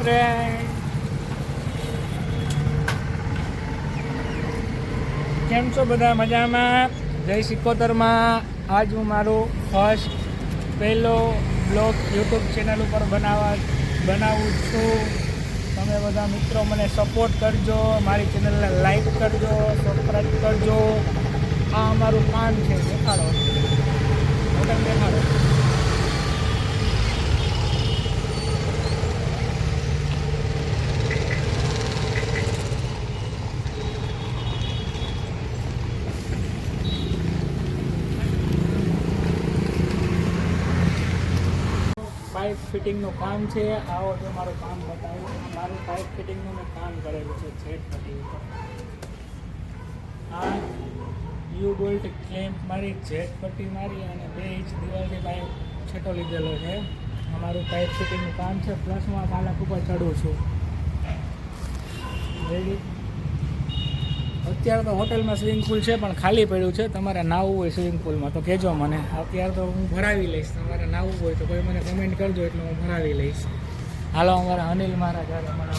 Friend, કેમ છો બધા? મજામાં? જય સિકોતરમાં. આજ હું મારું પહેલો બ્લોગ યુટ્યુબ ચેનલ ઉપર બનાવું છું. તમે બધા મિત્રો મને સપોર્ટ કરજો, મારી ચેનલને લાઈક કરજો, સબસ્ક્રાઈબ કરજો. આ અમારું કામ છે. દેખાડો, હોટલ દેખાડો. પાઇપ ફિટિંગનું કામ છે. આવો તો મારું કામ બતાવ્યું. મારું પાઇપ ફિટિંગનું મેં કામ કરેલું છે જેટ પટ્ટી ઉપર. આ યુ બોલ્ટ ક્લેમ્પ મારી, જેટ પટ્ટી મારી અને 2 ઇંચ દિવાલથી પાઇપ છેટો લીધેલો છે. અમારું પાઇપ ફિટિંગનું કામ છે. પ્લસમાં પાલક ઉપર ચડું છું. રેડી. અત્યારે તો હોટલમાં સ્વિમિંગ પુલ છે પણ ખાલી પડ્યું છે. તમારે નાહવું હોય સ્વિમિંગ પુલમાં તો કહેજો મને. અત્યારે તો હું ભરાવી લઈશ. તમારે નાહવું હોય તો કોઈ મને કમેન્ટ કરજો એટલે હું ભરાવી લઈશ. હાલો, અમારા અનિલ મહારાજ મને